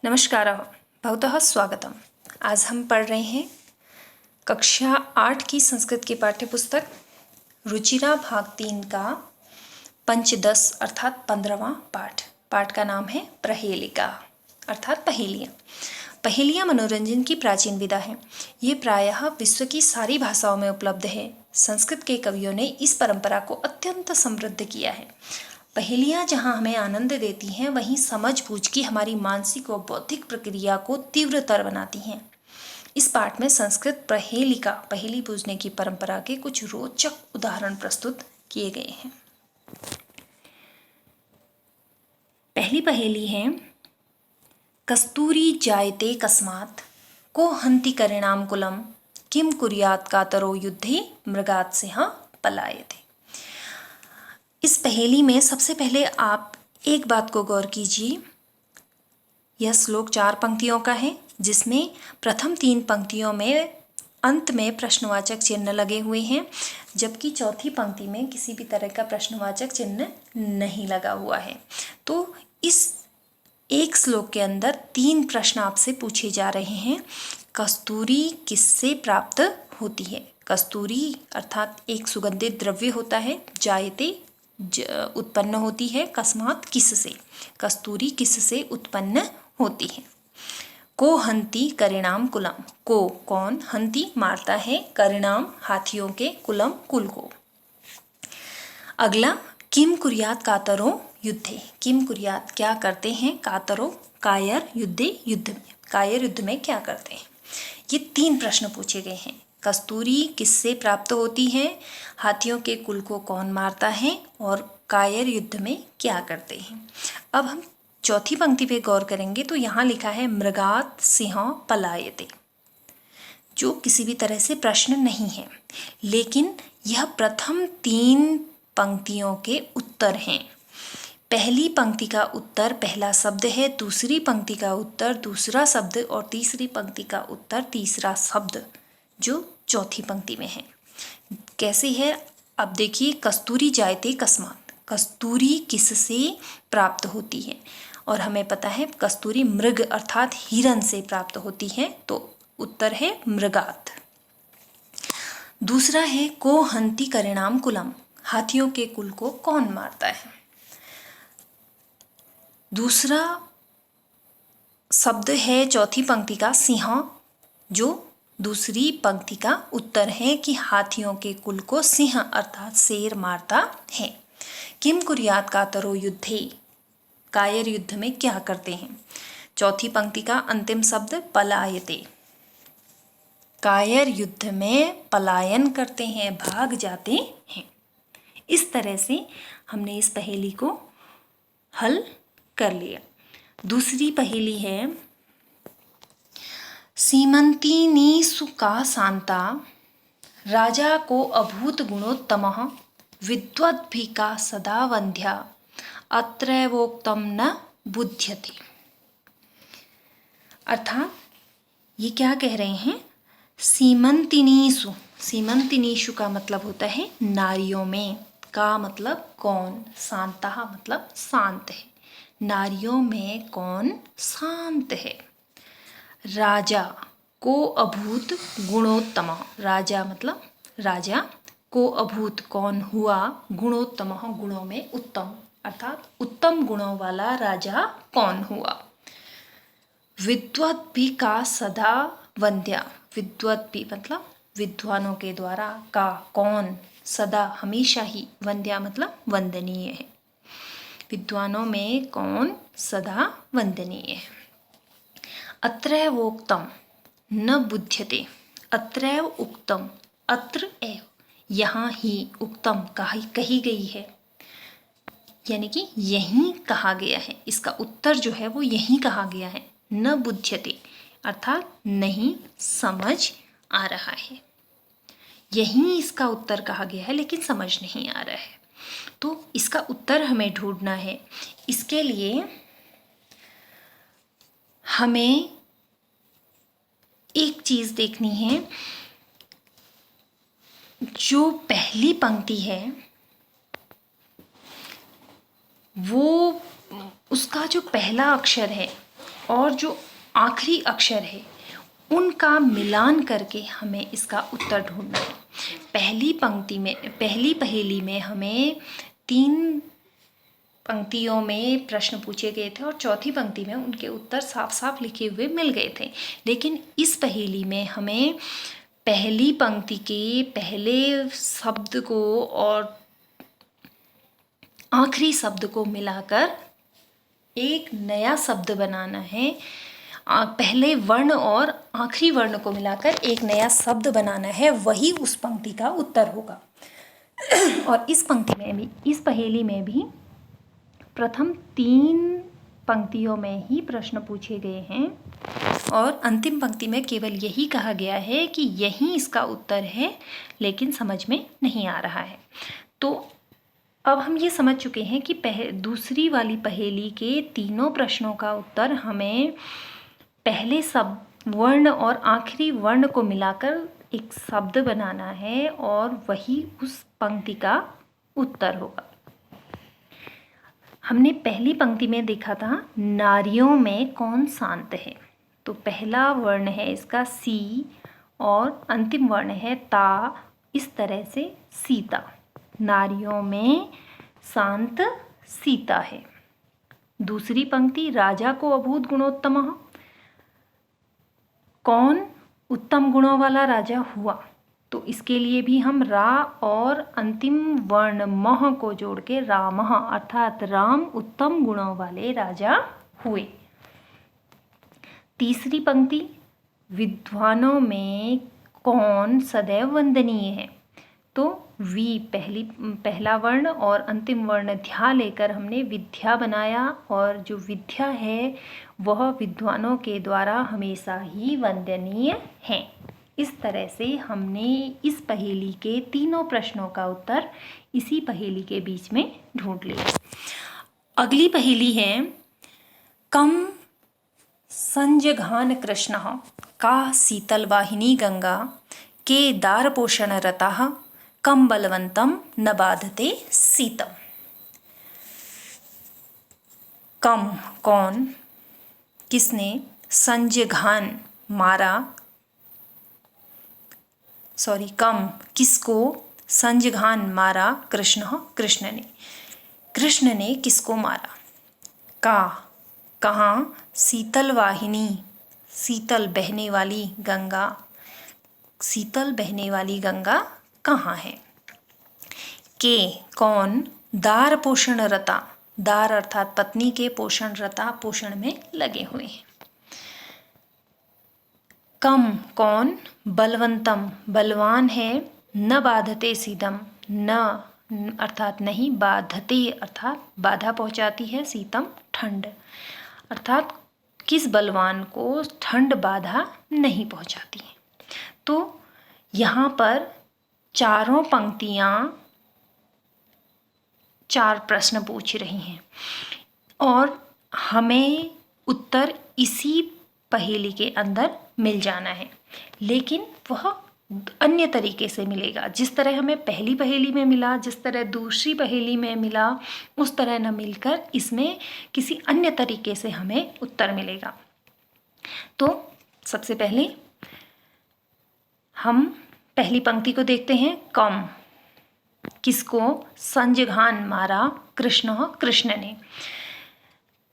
नमस्कार भवतः स्वागतम। आज हम पढ़ रहे हैं कक्षा 8 की संस्कृत की पाठ्यपुस्तक रुचिरा भाग 3 का पंचदश अर्थात 15वां पाठ। पाठ का नाम है प्रहेलिका अर्थात पहेलियाँ। पहेलियाँ मनोरंजन की प्राचीन विधा है। ये प्रायः विश्व की सारी भाषाओं में उपलब्ध है। संस्कृत के कवियों ने इस परंपरा को अत्यंत समृद्ध किया है। पहेलियाँ जहाँ हमें आनंद देती हैं, वहीं समझ बूझ की हमारी मानसिक व बौद्धिक प्रक्रिया को तीव्रतर बनाती हैं। इस पाठ में संस्कृत प्रहेलिका पहेली पूछने की परंपरा के कुछ रोचक उदाहरण प्रस्तुत किए गए हैं। पहली पहेली है, कस्तूरी जायते कस्मात् को हन्ति करिणाम कुलम किम कुर्यात् कातरो युद्धे मृगात् सिंह पलायते। इस पहेली में सबसे पहले आप एक बात को गौर कीजिए। यह श्लोक 4 पंक्तियों का है, जिसमें प्रथम 3 पंक्तियों में अंत में प्रश्नवाचक चिन्ह लगे हुए हैं, जबकि चौथी पंक्ति में किसी भी तरह का प्रश्नवाचक चिन्ह नहीं लगा हुआ है। तो इस एक श्लोक के अंदर 3 प्रश्न आपसे पूछे जा रहे हैं। कस्तूरी किससे प्राप्त होती है? कस्तूरी अर्थात एक सुगंधित द्रव्य होता है। जायते उत्पन्न होती है। कस्मात् किससे? कस्तूरी किससे उत्पन्न होती है। को हन्ति करिणाम कुलम, को कौन, हन्ति मारता है, करिणाम हाथियों के, कुलम कुल को। अगला, किम कुर्यात् कातरो युद्धे, किम कुर्यात् क्या करते हैं, कातरो कायर, युद्धे युद्ध में, कायर युद्ध में क्या करते हैं। ये 3 प्रश्न पूछे गए हैं। कस्तूरी किससे प्राप्त होती है, हाथियों के कुल को कौन मारता है, और कायर युद्ध में क्या करते हैं। अब हम चौथी पंक्ति पे गौर करेंगे तो यहाँ लिखा है मृगात् सिंह पलायते, जो किसी भी तरह से प्रश्न नहीं है, लेकिन यह प्रथम 3 पंक्तियों के उत्तर हैं। पहली पंक्ति का उत्तर पहला शब्द है, दूसरी पंक्ति का उत्तर दूसरा शब्द, और तीसरी पंक्ति का उत्तर तीसरा शब्द जो चौथी पंक्ति में है। कैसे है, अब देखिए। कस्तूरी जायते कस्मात्, कस्तूरी किससे प्राप्त होती है, और हमें पता है कस्तूरी मृग अर्थात हिरन से प्राप्त होती है, तो उत्तर है मृगात्। दूसरा है को हन्ति करिणाम कुलम, हाथियों के कुल को कौन मारता है। दूसरा शब्द है चौथी पंक्ति का सिंह, जो दूसरी पंक्ति का उत्तर है कि हाथियों के कुल को सिंह अर्थात शेर मारता है। किम कुर्यात् कातरो युद्धे, कायर युद्ध में क्या करते हैं। चौथी पंक्ति का अंतिम शब्द पलायते, कायर युद्ध में पलायन करते हैं, भाग जाते हैं। इस तरह से हमने इस पहेली को हल कर लिया। दूसरी पहेली है, सीमंतिनीसु का शांता राजा को अभूत गुणोत्तमः विद्वद्भिका सदा वंध्या अत्रैवोक्तम न बुध्यते। अर्थात ये क्या कह रहे हैं, सीमंतिनीसु, सीमंतिनीसु का मतलब होता है नारियों में, का मतलब कौन, शांता मतलब शांत है, नारियों में कौन शांत है। राजा को अभूत गुणोत्तम, राजा मतलब राजा, को अभूत कौन हुआ, गुणोत्तम गुणों में उत्तम, अर्थात उत्तम गुणों वाला राजा कौन हुआ। विद्वद्भि का सदा वंद्या, विद्वद्भि मतलब विद्वानों के द्वारा, का कौन, सदा हमेशा ही, वंद्या मतलब वंदनीय है, विद्वानों में कौन सदा वंदनीय है। अत्रैवोक्तम न बुध्यते, अत्रैव उक्तम, अत्र एव यहाँ ही, उक्तम कही गई है, यानी कि यहीं कहा गया है, इसका उत्तर जो है वो यहीं कहा गया है। न बुध्यते अर्थात नहीं समझ आ रहा है, यहीं इसका उत्तर कहा गया है लेकिन समझ नहीं आ रहा है। तो इसका उत्तर हमें ढूंढना है। इसके लिए हमें एक चीज़ देखनी है, जो पहली पंक्ति है वो उसका जो पहला अक्षर है और जो आखिरी अक्षर है उनका मिलान करके हमें इसका उत्तर ढूंढना है। पहली पहेली में हमें 3 पंक्तियों में प्रश्न पूछे गए थे और चौथी पंक्ति में उनके उत्तर साफ साफ लिखे हुए मिल गए थे। लेकिन इस पहेली में हमें पहली पंक्ति के पहले शब्द को और आखिरी शब्द को मिलाकर एक नया शब्द बनाना है। पहले वर्ण और आखिरी वर्ण को मिलाकर एक नया शब्द बनाना है, वही उस पंक्ति का उत्तर होगा। और इस पहेली में भी प्रथम 3 पंक्तियों में ही प्रश्न पूछे गए हैं और अंतिम पंक्ति में केवल यही कहा गया है कि यही इसका उत्तर है, लेकिन समझ में नहीं आ रहा है। तो अब हम ये समझ चुके हैं कि दूसरी वाली पहेली के तीनों प्रश्नों का उत्तर हमें पहले शब्द वर्ण और आखिरी वर्ण को मिलाकर एक शब्द बनाना है और वही उस पंक्ति का उत्तर होगा। हमने पहली पंक्ति में देखा था नारियों में कौन शांत है, तो पहला वर्ण है इसका सी और अंतिम वर्ण है ता, इस तरह से सीता। नारियों में शांत सीता है। दूसरी पंक्ति राजा को अभूत गुणोत्तम, कौन उत्तम गुणों वाला राजा हुआ, तो इसके लिए भी हम रा और अंतिम वर्ण मह को जोड़ के रामः अर्थात राम उत्तम गुणों वाले राजा हुए। तीसरी पंक्ति विद्वानों में कौन सदैव वंदनीय है, तो वी पहला वर्ण और अंतिम वर्ण ध्या लेकर हमने विद्या बनाया और जो विद्या है वह विद्वानों के द्वारा हमेशा ही वंदनीय है। इस तरह से हमने इस पहेली के तीनों प्रश्नों का उत्तर इसी पहेली के बीच में ढूंढ लिया। अगली पहेली है कम संजघान कृष्णः का शीतलवाहिनी गंगा के दारपोषण रताः कम बलवंतम न बाधते शीतम। कम कौन, किसने, संजघान मारा, कम किसको, संजघान मारा, कृष्ण ने किसको मारा, का कहाँ, शीतल वाहिनी शीतल बहने वाली गंगा, शीतल बहने वाली गंगा कहाँ है, के कौन, दार पोषण रता, दार अर्थात पत्नी के पोषण रता पोषण में लगे हुए हैं। कम कौन, बलवंतम बलवान है, न बाधते सीतम, न अर्थात नहीं, बाधते अर्थात बाधा पहुंचाती है, सीतम ठंड अर्थात किस बलवान को ठंड बाधा नहीं पहुंचाती है। तो यहाँ पर चारों पंक्तियाँ 4 प्रश्न पूछ रही हैं और हमें उत्तर इसी पहेली के अंदर मिल जाना है, लेकिन वह अन्य तरीके से मिलेगा। जिस तरह हमें पहली पहेली में मिला, जिस तरह दूसरी पहेली में मिला, उस तरह न मिलकर इसमें किसी अन्य तरीके से हमें उत्तर मिलेगा। तो सबसे पहले हम पहली पंक्ति को देखते हैं। कम किसको, संजघान मारा, कृष्ण ने,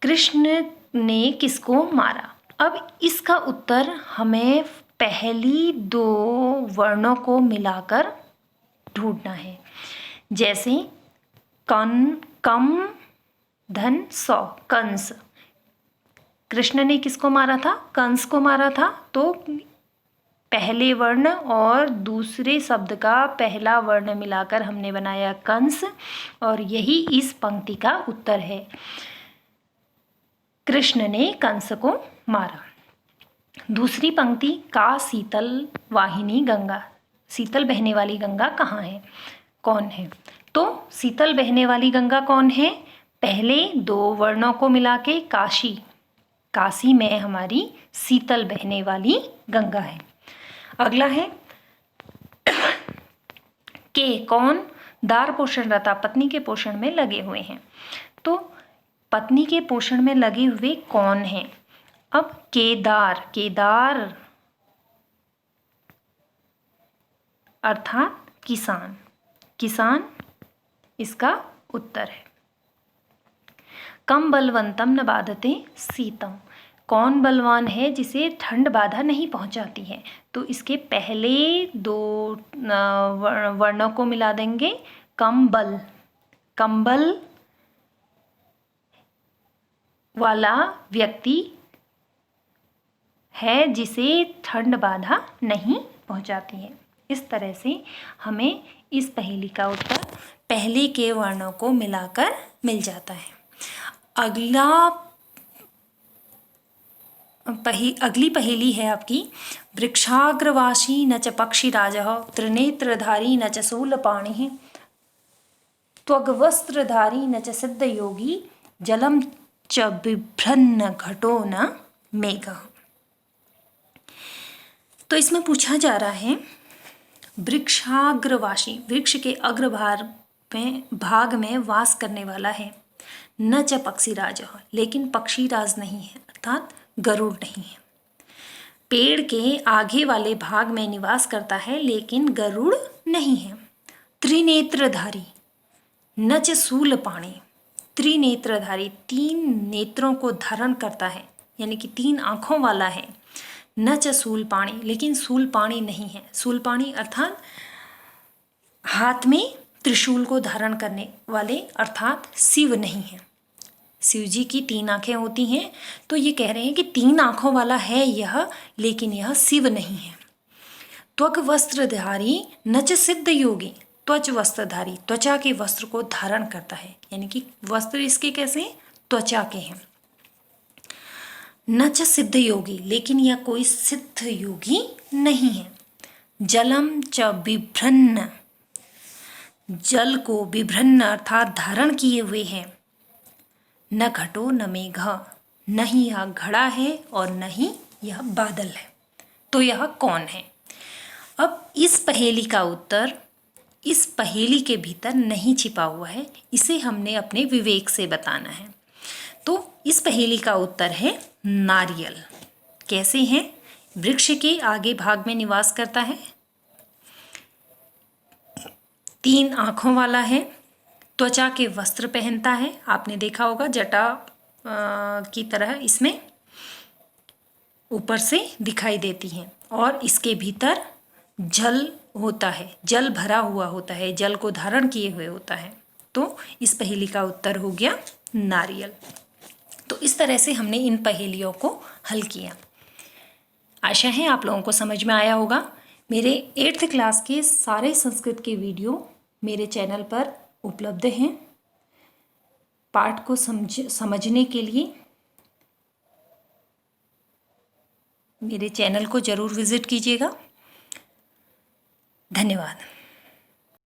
कृष्ण ने किसको मारा। अब इसका उत्तर हमें पहली 2 वर्णों को मिलाकर ढूंढना है। जैसे कम धन सौ, कंस, कृष्ण ने किसको मारा था, कंस को मारा था। तो पहले वर्ण और दूसरे शब्द का पहला वर्ण मिलाकर हमने बनाया कंस और यही इस पंक्ति का उत्तर है। कृष्ण ने कंस को मारा। दूसरी पंक्ति का शीतल वाहिनी गंगा, शीतल बहने वाली गंगा कहाँ है, कौन है। तो शीतल बहने वाली गंगा कौन है, पहले 2 वर्णों को मिला के काशी, काशी में हमारी शीतल बहने वाली गंगा है। अगला है के कौन, दार पोषण रता, पत्नी के पोषण में लगे हुए हैं। तो पत्नी के पोषण में लगे हुए कौन हैं, अब केदार, केदार अर्थात किसान, किसान इसका उत्तर है। कम बलवंतम न बाधते शीतम, कौन बलवान है जिसे ठंड बाधा नहीं पहुंचाती है? तो इसके पहले दो वर्णों को मिला देंगे। कंबल, कंबल वाला व्यक्ति है जिसे ठंड बाधा नहीं पहुंचाती है। इस तरह से हमें इस पहेली का उत्तर पहले के वर्णों को मिलाकर मिल जाता है। अगली पहेली है आपकी, वृक्षाग्रवासी न च पक्षिराजः, त्रिनेत्रधारी न च शूलपाणिः, त्वग्वस्त्रधारी न च सिद्धयोगी, जलम च बिभ्रन्न घटो न मेघः। तो इसमें पूछा जा रहा है वृक्षाग्रवासी, वृक्ष के भाग में वास करने वाला है, न च पक्षीराज, लेकिन पक्षीराज नहीं है अर्थात गरुड़ नहीं है। पेड़ के आगे वाले भाग में निवास करता है लेकिन गरुड़ नहीं है। त्रिनेत्रधारी न च शूलपाणि, त्रिनेत्रधारी तीन नेत्रों को धारण करता है यानी कि तीन आँखों वाला है। न च शूलपाणि, लेकिन शूलपाणि नहीं है। शूलपाणि अर्थात हाथ में त्रिशूल को धारण करने वाले अर्थात शिव नहीं है। शिव जी की तीन आंखें होती हैं, तो ये कह रहे हैं कि तीन आंखों वाला है यह, लेकिन यह शिव नहीं है। त्वक वस्त्रधारी न च सिद्ध योगी, त्वच वस्त्रधारी त्वचा के वस्त्र को धारण करता है यानी कि वस्त्र इसके कैसे त्वचा के हैं। न च सिद्ध योगी, लेकिन यह कोई सिद्ध योगी नहीं है। जलम च बिभ्रन्न, जल को बिभ्रन्न अर्थात धारण किए हुए हैं। न घटो न मेघ, न ही यह घड़ा है और न ही यह बादल है। तो यह कौन है? अब इस पहेली का उत्तर इस पहेली के भीतर नहीं छिपा हुआ है, इसे हमने अपने विवेक से बताना है। तो इस पहेली का उत्तर है नारियल। कैसे है? वृक्ष के आगे भाग में निवास करता है, तीन आँखों वाला है, त्वचा के वस्त्र पहनता है, आपने देखा होगा जटा की तरह इसमें ऊपर से दिखाई देती हैं, और इसके भीतर जल होता है, जल भरा हुआ होता है, जल को धारण किए हुए होता है। तो इस पहेली का उत्तर हो गया नारियल। तो इस तरह से हमने इन पहेलियों को हल किया। आशा है आप लोगों को समझ में आया होगा। मेरे 8th क्लास के सारे संस्कृत के वीडियो मेरे चैनल पर उपलब्ध हैं। पाठ को समझने के लिए मेरे चैनल को ज़रूर विज़िट कीजिएगा। धन्यवाद।